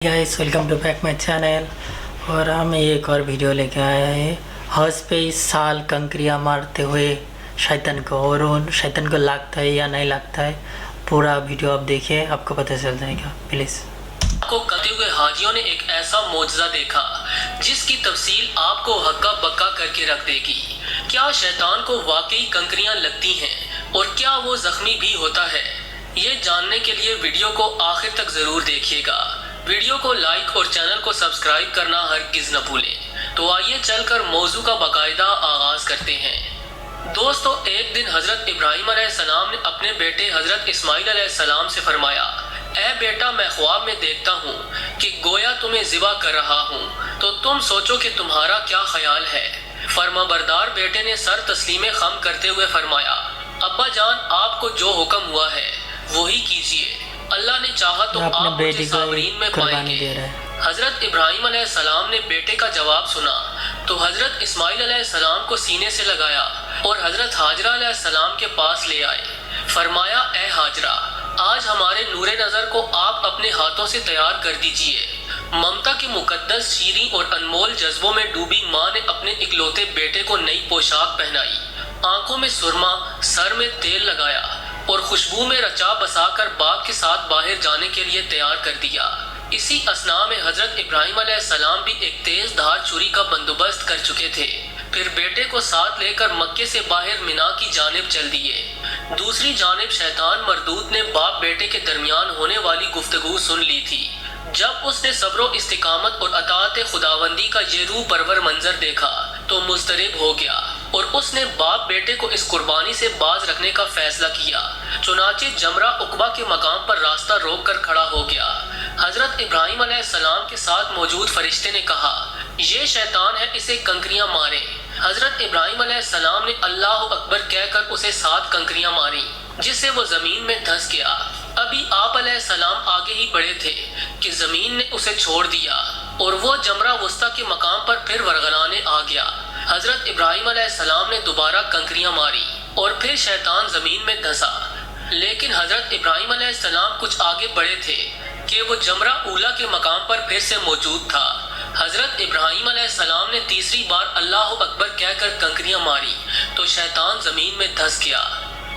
Guys welcome to back my channel. और हम एक और वीडियो लेके आया है हज पे इस साल कंकरियाँ मारते हुए शैतान को, और उन शैतान को लगता है या नहीं लगता है, पूरा वीडियो आप देखिए, आपको पता चल जाएगा। प्लीज़ को करते हुए हाजियों ने एक ऐसा मौजज़ा देखा जिसकी तफसील आपको हक्का बक्का करके रख देगी। क्या शैतान को वाकई कंकरियां लगती हैं और क्या वो जख्मी भी होता है? ये जानने के लिए वीडियो को आखिर तक जरूर देखिएगा। वीडियो को लाइक और चैनल को सब्सक्राइब करना हरगिज न भूलें। तो आइए चलकर मौजू का बाकायदा आगाज करते हैं। दोस्तों, एक दिन हजरत इब्राहिम अलैहिस्सलाम ने अपने बेटे हजरत इस्माइल अलैहिस्सलाम से फरमाया, ऐ बेटा, मैं ख्वाब में देखता हूँ कि गोया तुम्हें ज़िबा कर रहा हूँ, तो तुम सोचो कि तुम्हारा क्या ख्याल है। फरमाबरदार बेटे ने सर तस्लीमे खम करते हुए फरमाया, अब्बा जान, आपको जो हुक्म हुआ है वही कीजिए, अल्लाह ने चाहा तो आप मुझे साबरीन में पाएंगे। हजरत इब्राहिम अलैहिस्सलाम ने बेटे का जवाब सुना तो हजरत इस्माइल अलैहिस्सलाम को सीने से लगाया और हजरत हाजरा अलैहिस्सलाम के पास ले आए। फरमाया, ए हाजरा, आज हमारे नूरे नज़र को आप अपने हाथों से तैयार कर दीजिए। ममता के मुकद्दस, शीरीं और अनमोल जज्बों में डूबी माँ ने अपने इकलौते बेटे को नई पोशाक पहनाई, आंखों में सुरमा, सर में तेल लगाया और खुशबू में रचा बसाकर बाप के साथ बाहर जाने के लिए तैयार कर दिया। इसी असना में हजरत इब्राहिम अलैहिस्सलाम भी एक तेज धार छुरी का बंदोबस्त कर चुके थे। फिर बेटे को साथ लेकर मक्के से बाहर मिना की जानिब चल दिए। दूसरी जानिब शैतान मरदूद ने बाप बेटे के दरमियान होने वाली गुफ्तगू सुन ली थी। जब उसने सब्र इस्तिकामत और अताअत खुदावंदी का ये रूह परवर मंजर देखा तो मुस्तरिब हो गया और उसने बाप बेटे को इस कुर्बानी से बाज रखने का फैसला किया। चुनाचे जमरा उकबा के मकाम पर रास्ता रोक कर खड़ा हो गया। हजरत इब्राहिम अलैहिस्सलाम के साथ मौजूद फरिश्ते ने कहा, ये शैतान है, इसे कंकरियां मारें। हजरत इब्राहिम अलैहिस्सलाम ने अल्लाह अकबर कहकर उसे 7 कंकरियां मारी, जिससे वो जमीन में धंस गया। अभी आप अलैहिस्सलाम आगे ही बढ़े थे कि जमीन ने उसे छोड़ दिया और वो जमरा वुस्ता के मकाम पर फिर वरगलाने आ गया। हजरत इब्राहिम अलैहिस्सलाम ने दोबारा कंकरियां मारी और फिर शैतान जमीन में धंसा। लेकिन हजरत इब्राहिम अलैहिस्सलाम कुछ आगे बढ़े थे कि वो जमरा ऊला के मकाम पर फिर से मौजूद था। हजरत इब्राहिम अलैहिस्सलाम ने तीसरी बार अल्लाह अकबर कहकर कंकरियां मारी तो शैतान जमीन में धंस गया।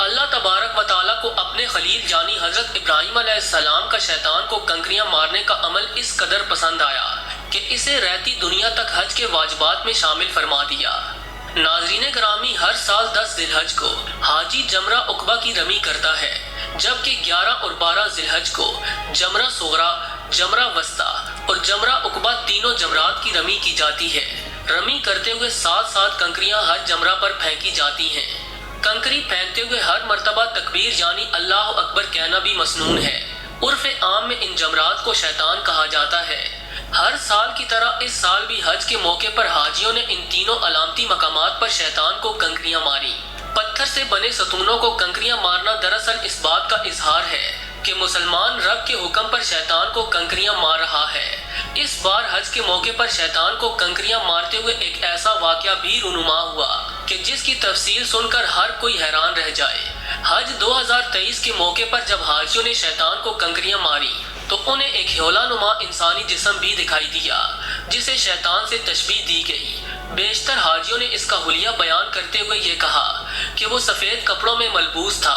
अल्लाह तबारक व तआला को अपने खलील जानी हजरत इब्राहिम अलैहिस्सलाम का शैतान को कंकरियां मारने का अमल इस कदर पसंद आया कि इसे रहती दुनिया तक हज के वाजिबात में शामिल फरमा दिया। नाज़रीन ग्रामी, हर साल 10 जिलहज को हाजी जमरा उकबा की रमी करता है, जबकि 11 और 12 जिलहज को जमरा सुगरा, जमरा वस्ता और जमरा उकबा तीनों जमरात की रमी की जाती है। रमी करते हुए 7-7 कंकरियां हर जमरा पर फेंकी जाती हैं। कंकरी फेंकते हुए हर मर्तबा तकबीर यानी अल्लाह अकबर कहना भी मसनून है। उर्फ़े आम में इन जमरात को शैतान कहा जाता है। हर साल की तरह इस साल भी हज के मौके पर हाजियों ने इन तीनों अलामती मकामात पर शैतान को कंकरियां मारी। पत्थर से बने सतूनों को कंकरियां मारना दरअसल इस बात का इजहार है कि मुसलमान रब के हुक्म पर शैतान को कंकरियां मार रहा है। इस बार हज के मौके पर शैतान को कंकरियां मारते हुए एक ऐसा वाकया भी रूनुमा हुआ कि जिसकी तफसील सुनकर हर कोई हैरान रह जाए। हज 2023 के मौके पर जब हाजियों ने शैतान को कंकरियां मारी तो उन्हें एक ह्योला नुमा इंसानी जिस्म भी दिखाई दिया जिसे शैतान से तशबीह दी गई। बेशतर हाजियों ने इसका हुलिया बयान करते हुए ये कहा कि वो सफ़ेद कपड़ों में मलबूस था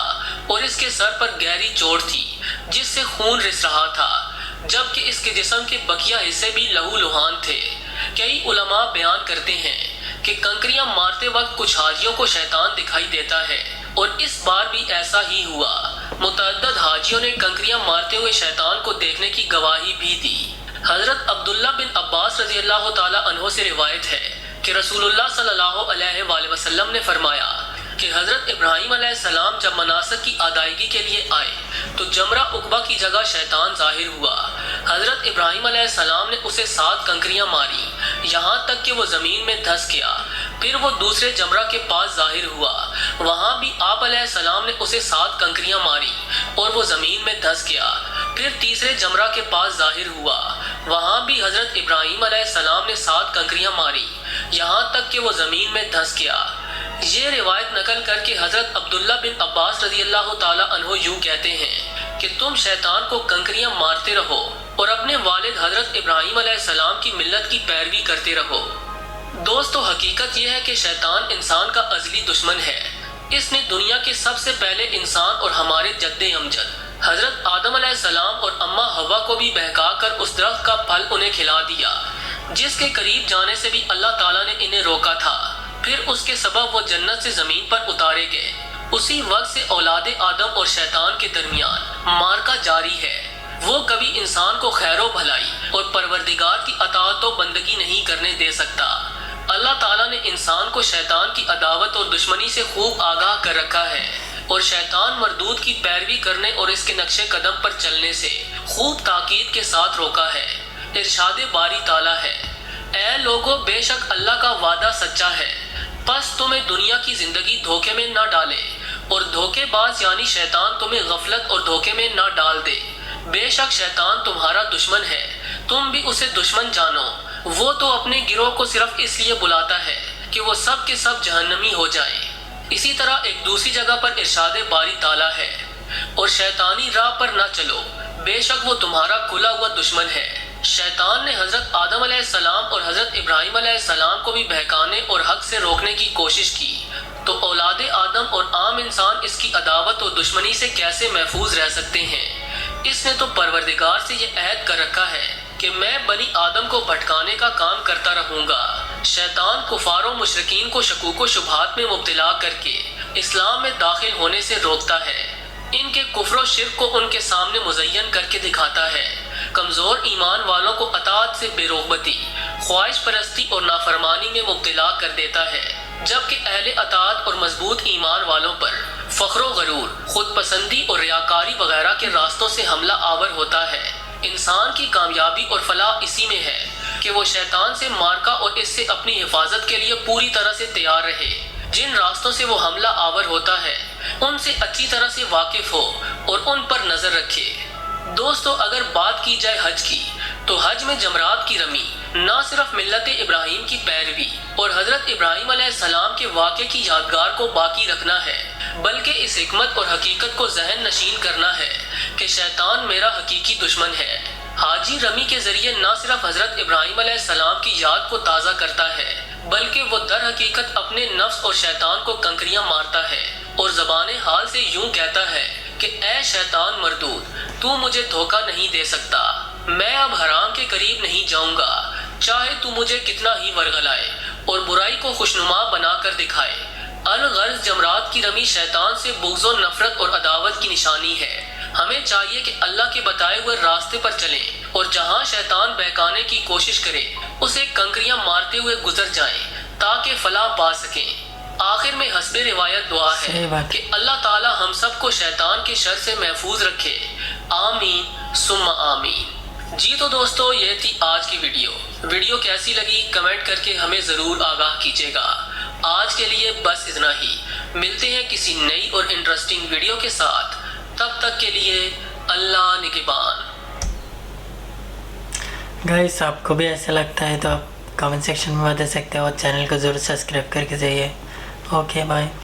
और इसके सर पर गहरी चोट थी जिससे खून रिस रहा था, जबकि इसके जिस्म के बकिया हिस्से भी लहूलुहान थे। कई उलमा बयान करते हैं कि कंकरियां मारते वक्त कुछ हाजियों को शैतान दिखाई देता है और इस बार भी ऐसा ही हुआ। मुतअद्दिद हाजियों ने कंकरियां मारते हुए शैतान को देखने की गवाही भी दी। हजरत अब्दुल्ला बिन अब्बास रज़ी अल्लाह ताला अन्हो से रिवायत है कि रसूलुल्लाह सल्लल्लाहु अलैहि वसल्लम ने फरमाया कि हजरत इब्राहिम अलैहिस्सलाम जब मनासिक की अदायगी के लिए आए तो जमरा उकबा की जगह शैतान जाहिर हुआ। हजरत इब्राहिम अलैहिस्सलाम ने उसे 7 कंकरियां मारी, यहाँ तक कि वो जमीन में धंस गया। फिर वो दूसरे जमरा के पास जाहिर हुआ, वहाँ भी आप अलैहिस्सलाम ने उसे 7 कंकरियां मारी और वो जमीन में धंस गया। फिर तीसरे जमरा के पास जाहिर हुआ, वहाँ भी हजरत इब्राहिम अलैहिस्सलाम ने 7 कंकरियां मारी, यहाँ तक कि वो जमीन में धंस गया। ये रिवायत नकल करके हजरत अब्दुल्ला बिन अब्बास रज़ी अल्लाह ताला अन्हो यूं कहते हैं कि तुम शैतान को कंकरियां मारते रहो اور اپنے والد حضرت ابراہیم علیہ السلام کی ملت کی پیروی کرتے رہو۔ دوستو، حقیقت یہ ہے کہ شیطان انسان کا ازلی دشمن ہے۔ اس نے دنیا کے سب سے پہلے انسان اور ہمارے جد امجد حضرت آدم علیہ السلام اور اماں حوا کو بھی بہکا کر اس درخت کا پھل انہیں کھلا دیا جس کے قریب جانے سے بھی اللہ تعالیٰ نے انہیں روکا تھا۔ پھر اس کے سبب وہ جنت سے زمین پر اتارے گئے۔ اسی وقت سے اولاد آدم اور شیطان کے درمیان معرکہ جاری ہے۔ وہ کبھی انسان کو خیر و بھلائی اور پروردگار کی اطاعت و بندگی نہیں کرنے دے سکتا۔ اللہ تعالیٰ نے انسان کو شیطان کی عداوت اور دشمنی سے خوب آگاہ کر رکھا ہے اور شیطان مردود کی پیروی کرنے اور اس کے نقش قدم پر چلنے سے خوب تاکید کے ساتھ روکا ہے۔ ارشاد باری تعالیٰ ہے، اے لوگو، بے شک اللہ کا وعدہ سچا ہے، پس تمہیں دنیا کی زندگی دھوکے میں نہ ڈالے اور دھوکے باز یعنی شیطان تمہیں غفلت اور دھوکے میں نہ ڈال دے۔ بے شک شیطان تمہارا دشمن ہے، تم بھی اسے دشمن جانو۔ وہ تو اپنے گروہ کو صرف اس لیے بلاتا ہے کہ وہ سب کے سب جہنمی ہو جائیں۔ اسی طرح ایک دوسری جگہ پر ارشاد باری تعالیٰ ہے، اور شیطانی راہ پر نہ چلو، بے شک وہ تمہارا کھلا ہوا دشمن ہے۔ شیطان نے حضرت آدم علیہ السلام اور حضرت ابراہیم علیہ السلام کو بھی بہکانے اور حق سے روکنے کی کوشش کی، تو اولاد آدم اور عام انسان اس کی عداوت اور دشمنی سے کیسے محفوظ رہ سکتے ہیں؟ اس نے تو پروردگار سے یہ عہد کر رکھا ہے کہ میں بنی آدم کو بھٹکانے کا کام کرتا رہوں گا۔ شیطان کفار و مشرکین کو شکوک و شبہات میں مبتلا کر کے اسلام میں داخل ہونے سے روکتا ہے، ان کے کفر و شرک کو ان کے سامنے مزین کر کے دکھاتا ہے، کمزور ایمان والوں کو اطاعت سے بے رغبتی، خواہش پرستی اور نافرمانی میں مبتلا کر دیتا ہے، جبکہ اہل اطاعت اور مضبوط ایمان والوں پر فخر و غرور، خود پسندی اور ریاکاری وغیرہ کے راستوں سے حملہ آور ہوتا ہے۔ انسان کی کامیابی اور فلاح اسی میں ہے کہ وہ شیطان سے معرکہ اور اس سے اپنی حفاظت کے لیے پوری طرح سے تیار رہے۔ جن راستوں سے وہ حملہ آور ہوتا ہے ان سے اچھی طرح سے واقف ہو اور ان پر نظر رکھے۔ دوستو، اگر بات کی جائے حج کی، تو حج میں جمرات کی رمی نہ صرف ملت ابراہیم کی پیروی اور حضرت ابراہیم علیہ السلام کے واقعے کی یادگار کو باقی رکھنا ہے، بلکہ اس حکمت اور حقیقت کو ذہن نشین کرنا ہے کہ شیطان میرا حقیقی دشمن ہے۔ حاجی رمی کے ذریعے نہ صرف حضرت ابراہیم علیہ السلام کی یاد کو تازہ کرتا ہے، بلکہ وہ در حقیقت اپنے نفس اور شیطان کو کنکریاں مارتا ہے اور زبان حال سے یوں کہتا ہے کہ اے شیطان مردود، تو مجھے دھوکہ نہیں دے سکتا، میں اب حرام کے قریب نہیں جاؤں گا، چاہے تو مجھے کتنا ہی ورغلائے اور برائی کو خوشنما بنا کر دکھائے۔ الغرض جمرات کی رمی شیطان سے بغض و نفرت اور عداوت کی نشانی ہے۔ ہمیں چاہیے کہ اللہ کے بتائے ہوئے راستے پر چلیں اور جہاں شیطان بہکانے کی کوشش کرے اسے کنکریاں مارتے ہوئے گزر جائیں تاکہ فلاح پا سکیں۔ آخر میں حسب روایت دعا ہے کہ اللہ تعالی ہم سب کو شیطان کے شر سے محفوظ رکھے، آمین ثم آمین۔ جی تو دوستو، یہ تھی آج کی ویڈیو کیسی لگی کمنٹ کر کے ہمیں ضرور آگاہ کیجیے گا۔ آج کے لیے بس اتنا ہی، ملتے ہیں کسی نئی اور انٹرسٹنگ ویڈیو کے ساتھ، تب تک کے لیے اللہ نگہبان۔ گائس، آپ کو بھی ایسا لگتا ہے تو آپ کمنٹ سیکشن میں بتا سکتے ہو اور چینل کو ضرور سبسکرائب کر کے جائیے۔ Okay, bye.